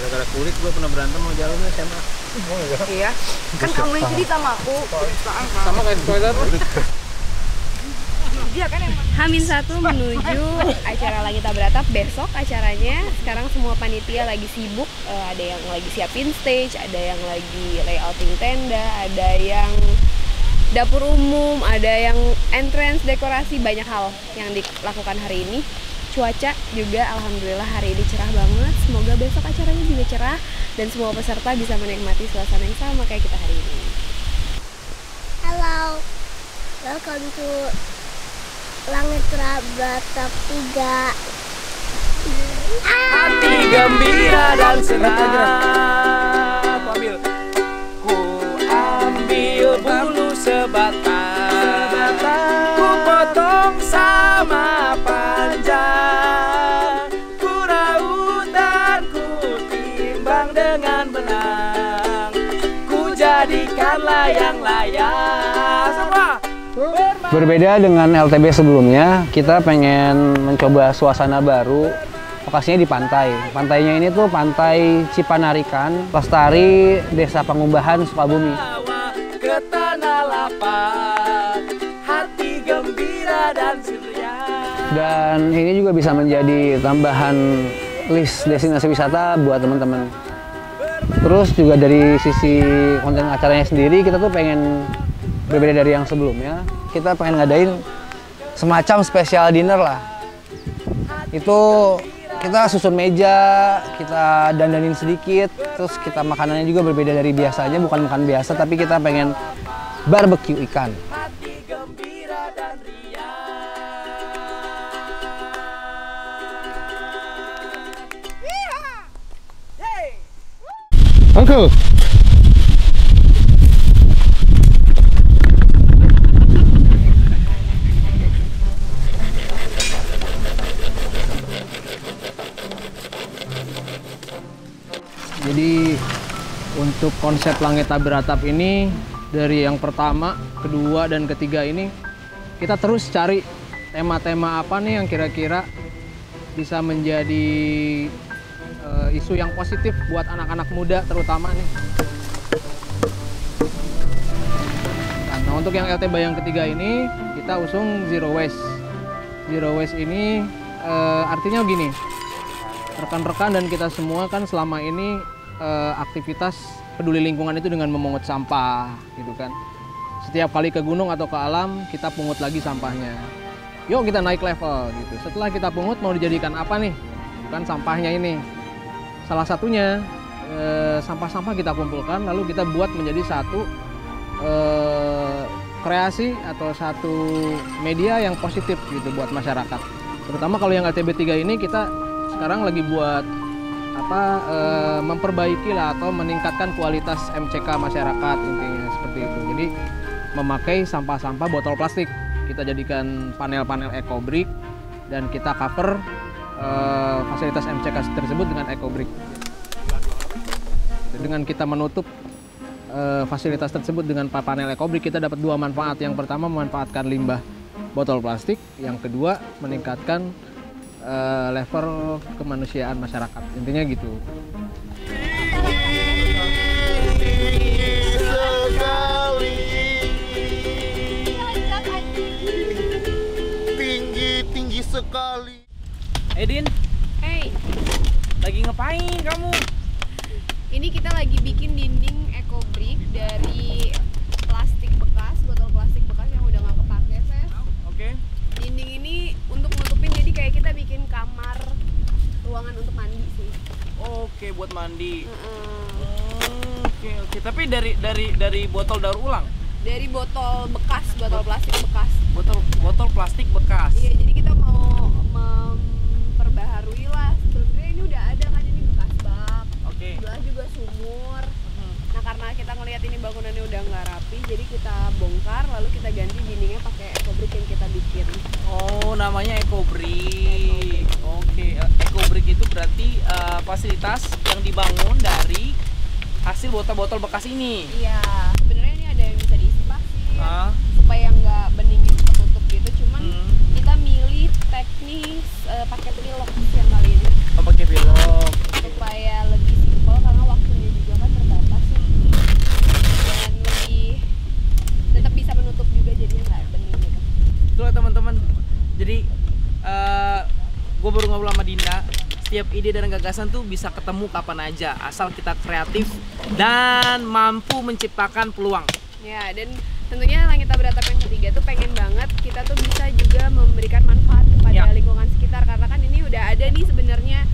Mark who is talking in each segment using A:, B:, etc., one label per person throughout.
A: Gara-gara kulit gue pernah berantem mau jalan SMA.
B: Oh iya?
C: Iya. Kan kamu yang cerita sama aku.
A: Sama kayak spoiler.
C: Dia kan emang.
D: H-1 menuju acara Langit Tak Beratap besok acaranya. Sekarang semua panitia lagi sibuk, ada yang lagi siapin stage, ada yang lagi layouting tenda, ada yang dapur umum, ada yang entrance, dekorasi, banyak hal yang dilakukan hari ini. Cuaca juga alhamdulillah hari ini cerah banget. Semoga besok acaranya juga cerah dan semua peserta bisa menikmati suasana yang sama kayak kita hari ini.
E: Halo, welcome to Langit Tak Beratap 3.
F: Hati gembira dan senang. Ambil. Ku ambil bulu sebatang, ku potong sama panjang, ku raut dan ku timbang dengan benang, ku jadikan layang-layang. Semua.
G: Berbeda dengan LTB sebelumnya, kita pengen mencoba suasana baru. Lokasinya di pantai. Pantainya ini tuh Pantai Cipanarikan, Lestari, Desa Pangumbahan, Sukabumi.
F: Ke tanah lapang, hati gembira dan ceria.
G: Dan ini juga bisa menjadi tambahan list destinasi wisata buat teman-teman. Terus juga dari sisi konten acaranya sendiri, kita tuh pengen berbeda dari yang sebelumnya. Kita pengen ngadain semacam special dinner lah. Itu kita susun meja, kita dandanin sedikit, terus kita makanannya juga berbeda dari biasanya, bukan makan biasa, tapi kita pengen barbecue ikan.
F: Hati gembira dan riang.
B: Uncle.
A: Jadi untuk konsep Langit Tak Beratap ini dari yang pertama, kedua, dan ketiga ini kita terus cari tema-tema apa nih yang kira-kira bisa menjadi isu yang positif buat anak-anak muda terutama nih. Nah untuk yang LTB yang ketiga ini kita usung Zero Waste. Zero Waste ini artinya gini, rekan-rekan dan kita semua kan selama ini aktivitas peduli lingkungan itu dengan memungut sampah gitu kan. Setiap kali ke gunung atau ke alam kita pungut lagi sampahnya. Yuk kita naik level gitu. Setelah kita pungut mau dijadikan apa nih? Bukan sampahnya ini. Salah satunya sampah-sampah kita kumpulkan lalu kita buat menjadi satu kreasi atau satu media yang positif gitu buat masyarakat. Terutama kalau yang LTB 3 ini kita sekarang lagi buat memperbaiki lah atau meningkatkan kualitas MCK masyarakat, intinya seperti itu. Jadi memakai sampah-sampah botol plastik kita jadikan panel-panel EcoBrick dan kita cover fasilitas MCK tersebut dengan EcoBrick. Dengan kita menutup fasilitas tersebut dengan panel EcoBrick, kita dapat dua manfaat. Yang pertama memanfaatkan limbah botol plastik, yang kedua meningkatkan level kemanusiaan masyarakat, intinya gitu.
B: Tinggi sekali.
F: Edin,
D: Hey,
F: lagi ngapain kamu?
D: ini kita lagi bikin dinding EcoBrick dari plastik bekas, botol plastik bekas yang udah nggak kepake, Ses.
F: Oke.
D: Dinding ini untuk nutupin, jadi kayak kita bikin kamar ruangan untuk mandi sih.
F: Oke, buat mandi. Oke. Tapi dari botol daur ulang.
D: Dari botol bekas, botol plastik bekas.
F: Botol plastik bekas.
D: Iya, jadi kita mau memperbaharui lah. Sebenarnya ini udah ada kan, ini bekas bak.
F: Oke.
D: Sebelah juga sumur. Nah karena kita ngelihat ini bangunannya udah nggak rapi, jadi kita bongkar lalu kita ganti dindingnya pakai EcoBrick yang kita bikin.
F: Oh, namanya EcoBrick. Oke, EcoBrick itu berarti fasilitas yang dibangun dari hasil botol-botol bekas ini.
D: Iya, sebenarnya ini ada yang bisa diisi pasir
F: Ah.
D: supaya nggak beningnya tertutup gitu. Cuman kita milih teknis pakai pilok yang kali ini
F: Oh, pakai pilok.
D: supaya lebih simpel
F: setiap ide dan gagasan tuh bisa ketemu kapan aja asal kita kreatif dan mampu menciptakan peluang.
D: Ya, dan tentunya Langit Tak Beratap yang ketiga tuh pengen banget kita tuh bisa juga memberikan manfaat kepada lingkungan sekitar, karena kan ini udah ada nih sebenarnya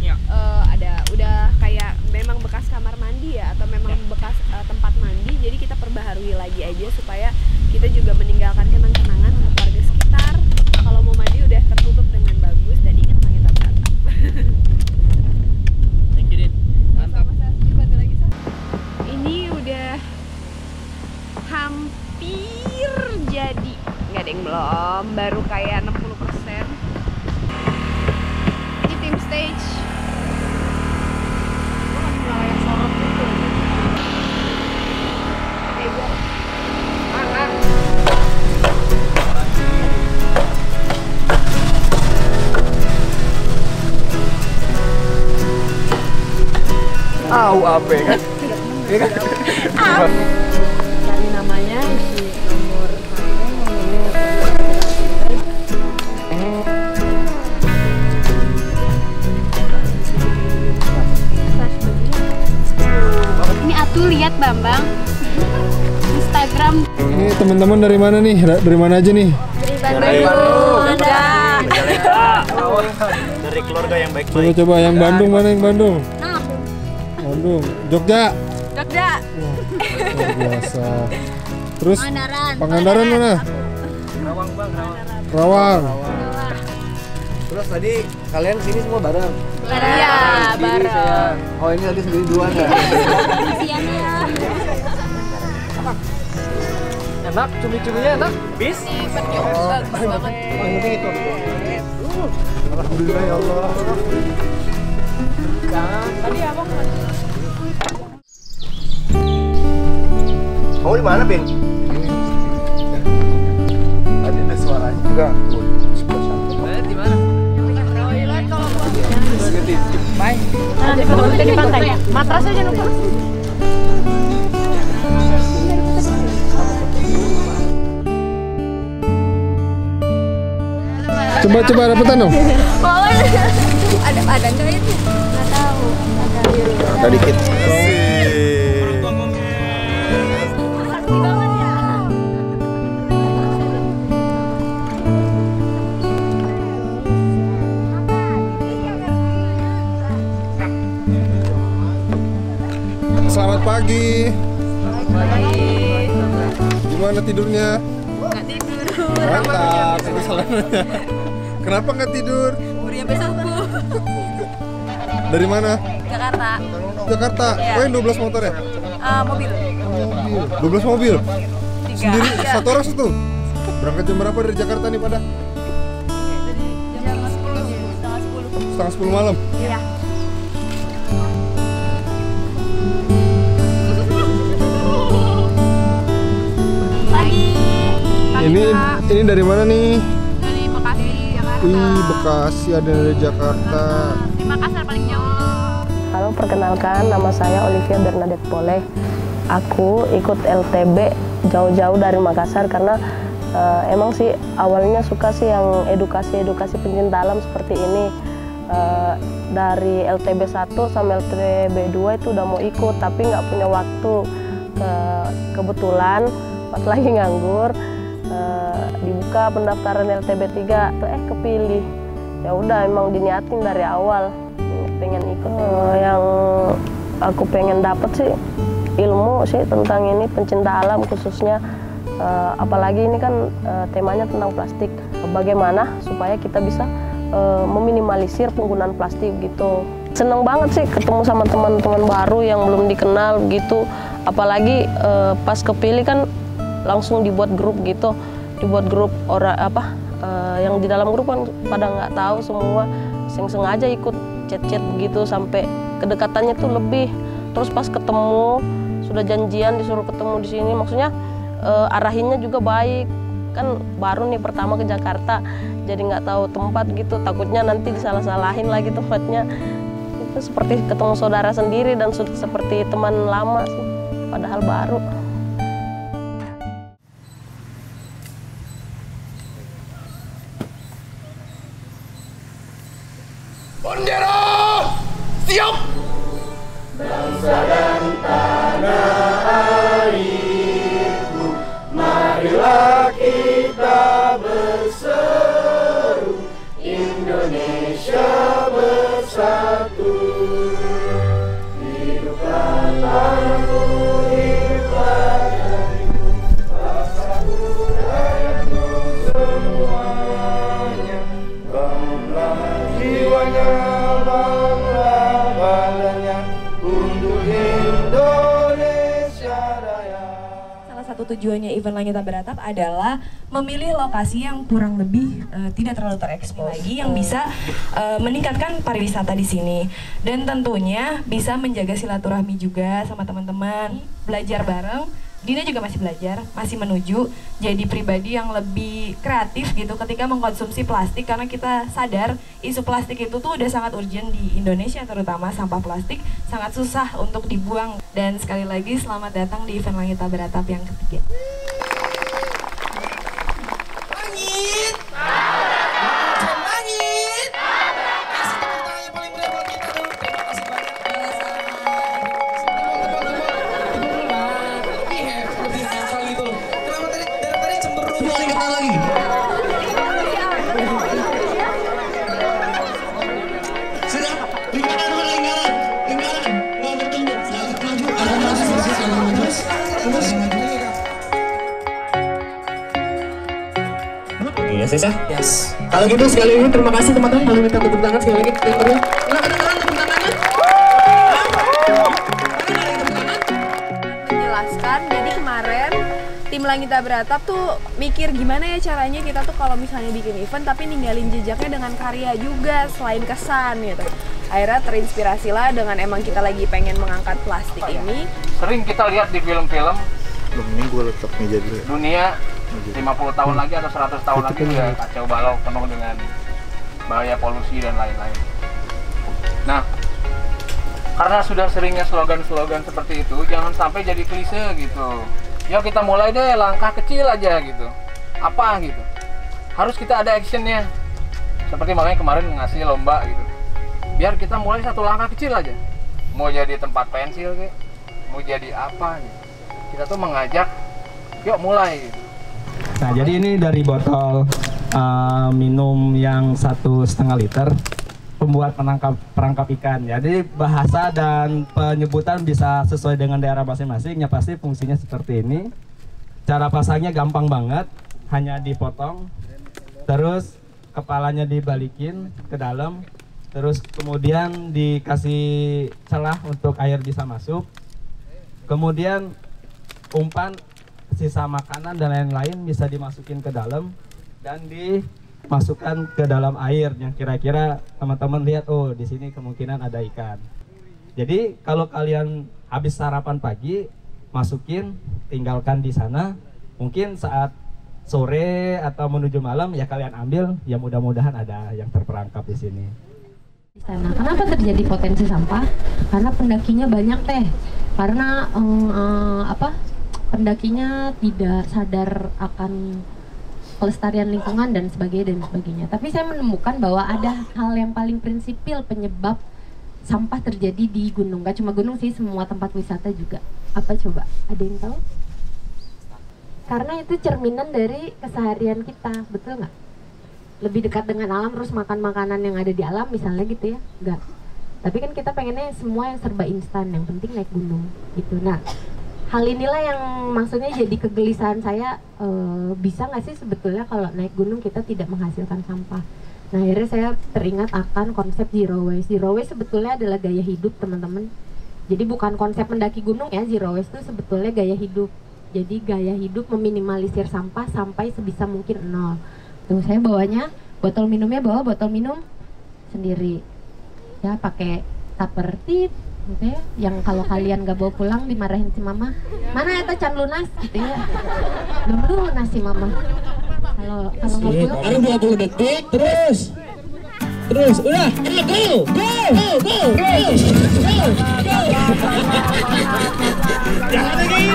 D: udah kayak memang bekas kamar mandi ya, atau memang bekas tempat mandi, jadi kita perbaharui lagi aja supaya kita juga meninggalkan kenang-kenangan untuk warga sekitar. Kalau mau mandi udah tertutup dengan bagus, dan ingat Langit Tak Beratap.
F: Thank you, Din. Mantap.
D: Satu lagi, Sa. Ini udah hampir jadi, nggak ada yang belum, baru kayak 60%. Ini tim stage.
G: apa kan?
C: Cari namanya di nomor
D: Ini Atu lihat Bambang Instagram.
B: Ini teman-teman dari mana nih? Dari mana aja nih?
C: Dari Bandung.
B: Dari keluarga yang baik-baik. Coba yang Bandung, mana yang Bandung? Bandung, Jogja.
C: Jogja.
B: Luar biasa. Terus Pangandaran mana?
F: Rawang Bang,
B: Rawang.
G: Terus tadi kalian sini semua bareng?
C: Iya, bareng.
G: Oh ini tadi sendiri duluan ya?
F: Enak, cumi-cuminya enak. Bis?
C: Bagus banget.
G: Yang penting itu.
B: Alhamdulillah ya Allah.
F: Tadi abang
B: Kamu di mana, Bin? Tadi ada suaranya juga.
F: di mana?
C: Di pantai. Matras aja lupa.
B: Coba repetan dong.
C: Ada enggak itu? Enggak tahu.
B: Ada dikit. Selamat pagi. Gimana tidurnya?
C: Enggak tidur.
B: Mantap. Kenapa nggak tidur?
C: Buri sampai subuh.
B: Dari mana?
C: Jakarta.
B: Jakarta.
C: Iya.
B: Oh, yang 12 motor ya?
C: Mobil.
B: 12 mobil?
C: 3.
B: Sendiri? Satu orang satu? Berangkat jam berapa dari Jakarta nih pada?
C: Jam 10. Setengah 10.
B: Setengah 10 malam?
C: Iya. Pagi.
B: Ini dari mana nih?
D: Dari Bekasi, Jakarta.
B: Wih, Bekasi ada dari Jakarta.
D: Di Makassar paling jauh.
H: Halo, perkenalkan nama saya Olivia Bernadette Poleh. Aku ikut LTB jauh-jauh dari Makassar karena emang sih awalnya suka sih yang edukasi pencinta alam seperti ini. Dari LTB 1 sampai LTB 2 itu udah mau ikut tapi nggak punya waktu. Kebetulan pas lagi nganggur dibuka pendaftaran LTB 3 tuh kepilih. Ya udah emang diniatin dari awal pengen ikut. Yang aku pengen dapat sih ilmu sih tentang ini pencinta alam khususnya apalagi ini kan temanya tentang plastik. Bagaimana supaya kita bisa meminimalisir penggunaan plastik gitu. Seneng banget sih ketemu sama teman-teman baru yang belum dikenal gitu. Apalagi pas kepilih kan langsung dibuat grup gitu. Dibuat grup orang yang di dalam grup kan pada nggak tahu semua, sengaja ikut chat-chat begitu sampai kedekatannya tuh lebih. Terus pas ketemu sudah janjian disuruh ketemu di sini, maksudnya arahinnya juga baik. Kan baru nih pertama ke Jakarta, jadi nggak tahu tempat gitu, takutnya nanti disalah-salahin lagi tempatnya. Itu seperti ketemu saudara sendiri dan seperti teman lama sih, padahal baru.
B: Bendera
I: satu tujuannya event Langit Tak Beratap adalah memilih lokasi yang kurang lebih tidak terlalu terekspos lagi, yang bisa meningkatkan pariwisata di sini, dan tentunya bisa menjaga silaturahmi juga sama teman-teman, belajar bareng. Dina juga masih belajar, masih menuju jadi pribadi yang lebih kreatif gitu ketika mengkonsumsi plastik, karena kita sadar isu plastik itu tuh udah sangat urgent di Indonesia, terutama sampah plastik sangat susah untuk dibuang. Dan sekali lagi selamat datang di event Langit Tak Beratap yang ketiga.
J: Langit! Langit! Kasih tepuk tangan yang paling meriah buat kita dulu. Terima kasih banyak.
K: Yes, yes. Kalau gitu sekali lagi terima kasih teman-teman. Kalau minta tepuk tangan sekali lagi yang kedua.
D: Menjelaskan, jadi kemarin tim Langit Tak Beratap tuh mikir gimana ya caranya kita tuh kalau misalnya bikin event tapi ninggalin jejaknya dengan karya juga selain kesan gitu. Akhirnya terinspirasilah dengan emang kita lagi pengen mengangkat plastik ini.
A: Sering kita lihat di film-film.
B: Ini gue letak meja dulu.
A: Dunia 50 tahun lagi atau 100 tahun lagi udah kacau balau, penuh dengan bahaya polusi dan lain-lain. Nah, karena sudah seringnya slogan-slogan seperti itu, jangan sampai jadi klise gitu. Yuk kita mulai deh, langkah kecil aja gitu. Apa gitu? Harus kita ada actionnya. Seperti makanya kemarin ngasih lomba gitu. Biar kita mulai satu langkah kecil aja. Mau jadi tempat pensil kayak, mau jadi apa gitu. Kita tuh mengajak, yuk mulai gitu.
L: Nah, jadi ini dari botol minum yang 1,5 liter, pembuat perangkap ikan. Jadi bahasa dan penyebutan bisa sesuai dengan daerah masing-masing. Ya pasti fungsinya seperti ini. Cara pasangnya gampang banget, hanya dipotong, terus kepalanya dibalikin ke dalam, terus kemudian dikasih celah untuk air bisa masuk. Kemudian umpan, sisa makanan dan lain-lain bisa dimasukin ke dalam dan dimasukkan ke dalam air yang kira-kira teman-teman lihat, oh di sini kemungkinan ada ikan. Jadi kalau kalian habis sarapan pagi, masukin, tinggalkan di sana. Mungkin saat sore atau menuju malam ya kalian ambil, ya mudah-mudahan ada yang terperangkap di sini.
M: Di sana. Kenapa terjadi potensi sampah? Karena pendakinya banyak teh. Karena pendakinya tidak sadar akan kelestarian lingkungan dan sebagainya. Tapi saya menemukan bahwa ada hal yang paling prinsipil penyebab sampah terjadi di gunung. Gak cuma gunung sih, semua tempat wisata juga. Apa coba? Ada yang tahu? Karena itu cerminan dari keseharian kita, betul nggak? Lebih dekat dengan alam, terus makan makanan yang ada di alam misalnya gitu ya? Enggak. Tapi kan kita pengennya semua yang serba instan, yang penting naik gunung gitu. Nah, hal inilah yang maksudnya jadi kegelisahan saya, bisa nggak sih sebetulnya kalau naik gunung kita tidak menghasilkan sampah. Nah, akhirnya saya teringat akan konsep zero waste. Zero waste sebetulnya adalah gaya hidup teman-teman. Jadi bukan konsep mendaki gunung ya, zero waste itu sebetulnya gaya hidup. Jadi gaya hidup meminimalisir sampah sampai sebisa mungkin 0. Tuh saya bawanya, botol minumnya bawa botol minum sendiri. Ya pakai tupper tip. Gitu ya, yang kalau kalian gak bawa pulang dimarahin si mama, mana ya can lunas gitu ya, belum lunas si mama. Kalau mau pulang
K: baru 20 detik, terus udah, go, jangan lagi.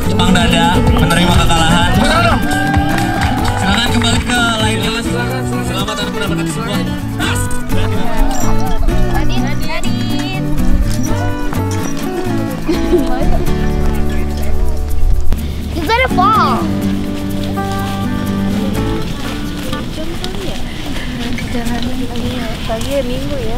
J: Jepang dada menerima kekalahan. Silakan kembali.
D: Pagi ya Minggu ya.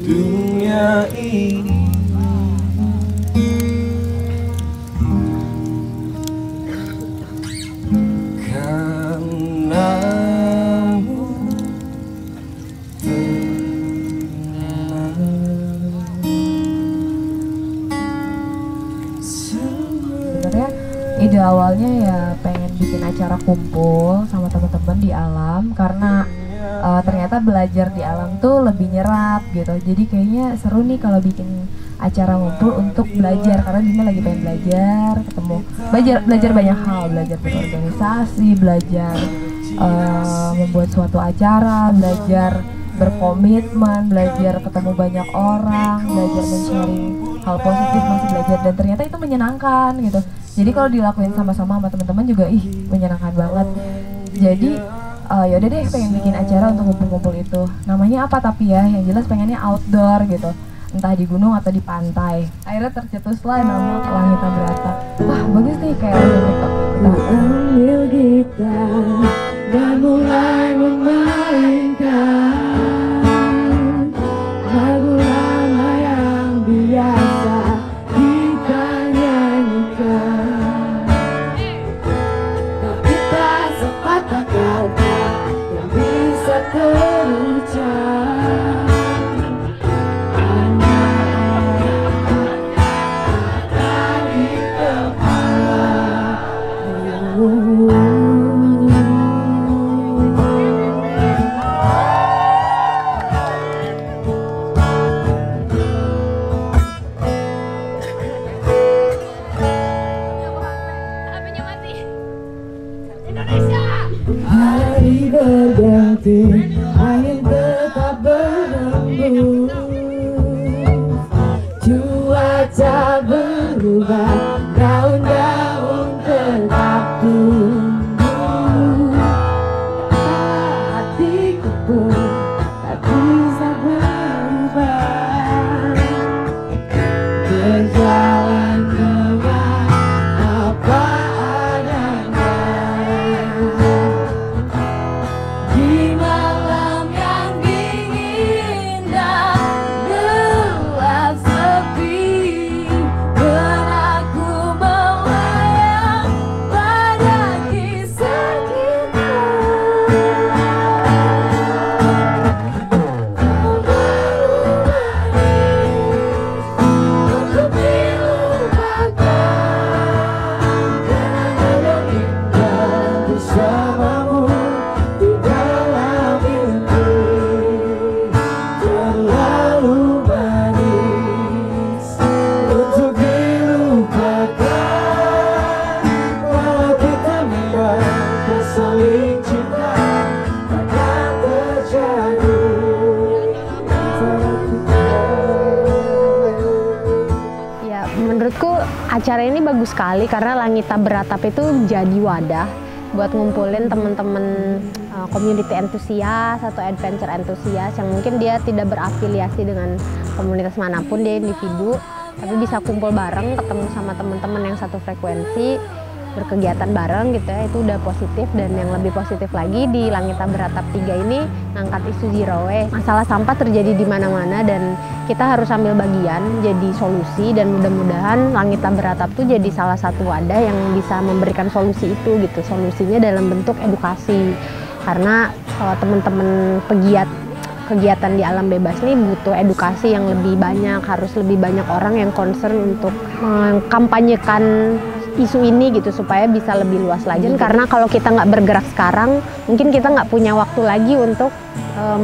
N: Dunia ini karenamu
O: sebenarnya ide awalnya ya pengen bikin acara kumpul sama teman-teman di alam karena ternyata belajar di alam tuh lebih nyerap gitu. Jadi kayaknya seru nih kalau bikin acara ngumpul untuk belajar karena Dina lagi pengen belajar, ketemu belajar banyak hal, belajar berorganisasi, belajar membuat suatu acara, belajar berkomitmen, belajar ketemu banyak orang, belajar men-sharing hal positif, masih belajar dan ternyata itu menyenangkan gitu. Jadi kalau dilakuin sama-sama sama teman-teman juga menyenangkan banget. Jadi ya udah deh pengen bikin acara untuk ngumpul-ngumpul itu. Namanya apa tapi ya, yang jelas pengennya outdoor gitu. Entah di gunung atau di pantai. Akhirnya tercetuslah nama Langit Tak Beratap. Wah bagus nih kayak lagu TikTok. Kita ambil gitar dan mulai memainkan lagu lama yang biasa kita nyanyikan. Tapi tak sepatah kata yang bisa terucap. Hari berganti, angin tetap berembus, cuaca berubah, daun-daun tetap tumbuh. Hatiku pun tak bisa berubah, berjalan dengan apa adanya. Di malam yang dingin dan gelap sepi, benakku
P: Acara ini bagus sekali karena Langita Beratap itu jadi wadah buat ngumpulin teman-teman community entusias atau adventure entusias yang mungkin dia tidak berafiliasi dengan komunitas manapun, dia individu, tapi bisa kumpul bareng, ketemu sama teman-teman yang satu frekuensi, berkegiatan bareng gitu ya, itu udah positif. Dan yang lebih positif lagi di Langita Beratap 3 ini ngangkat isu zero waste. Masalah sampah terjadi di mana-mana dan kita harus ambil bagian jadi solusi, dan mudah-mudahan Langita Beratap tuh jadi salah satu wadah yang bisa memberikan solusi itu gitu. Solusinya dalam bentuk edukasi. Karena teman-teman pegiat kegiatan di alam bebas ini butuh edukasi yang lebih banyak, harus lebih banyak orang yang concern untuk mengkampanyekan isu ini gitu supaya bisa lebih luas lagi. Karena kalau kita nggak bergerak sekarang, mungkin kita nggak punya waktu lagi untuk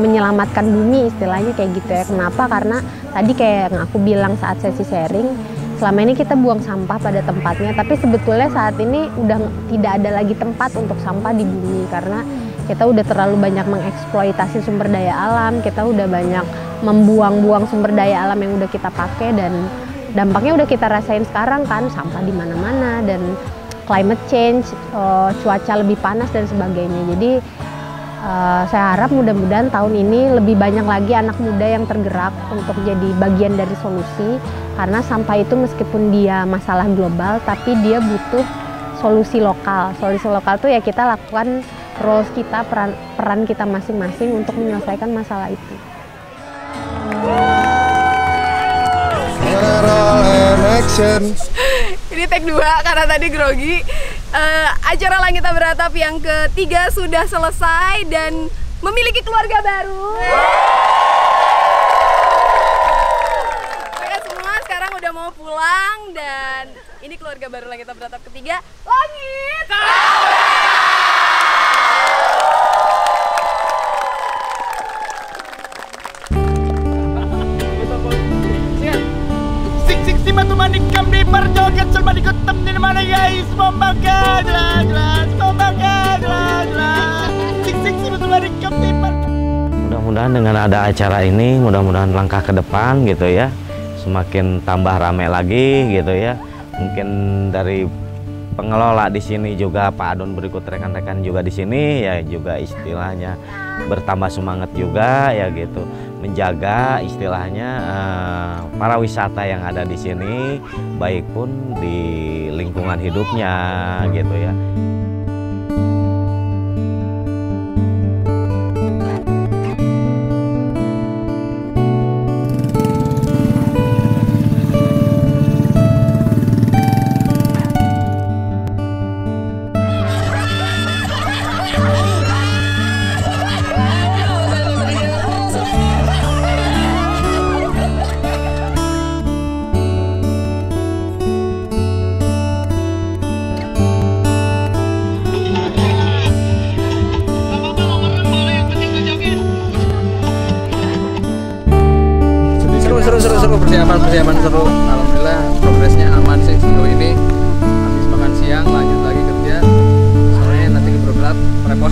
P: menyelamatkan bumi, istilahnya kayak gitu ya. Kenapa? Karena tadi kayak yang aku bilang saat sesi sharing, selama ini kita buang sampah pada tempatnya, tapi sebetulnya saat ini udah tidak ada lagi tempat untuk sampah di bumi karena kita udah terlalu banyak mengeksploitasi sumber daya alam, kita udah banyak membuang-buang sumber daya alam yang udah kita pakai, dan dampaknya udah kita rasain sekarang kan, sampah di mana-mana dan climate change, cuaca lebih panas dan sebagainya. Jadi saya harap mudah-mudahan tahun ini lebih banyak lagi anak muda yang tergerak untuk jadi bagian dari solusi, karena sampah itu meskipun dia masalah global, tapi dia butuh solusi lokal. Solusi lokal tuh ya kita lakukan roles kita, peran kita masing-masing untuk menyelesaikan masalah itu.
D: Ini take 2 karena tadi grogi. Acara Langita Beratap yang ketiga sudah selesai dan memiliki keluarga baru. Mereka semua sekarang udah mau pulang dan ini keluarga baru Langita Beratap ketiga, Langit.
J: Si batu manikam di perjoget selma diketem di mana guys, membaga jelas si batu manikam di
Q: Mudah-mudahan dengan ada acara ini, mudah-mudahan langkah ke depan gitu ya, semakin tambah ramai lagi gitu ya. Mungkin dari pengelola di sini juga, Pak Adon berikut rekan-rekan juga di sini ya, juga istilahnya bertambah semangat juga ya gitu, menjaga istilahnya para wisata yang ada di sini, baik pun di lingkungan hidupnya gitu ya.
A: Seru, persiapan seru. Alhamdulillah progresnya aman sih sejauh ini. Habis makan siang lanjut lagi kerja. Soalnya nanti berat repot.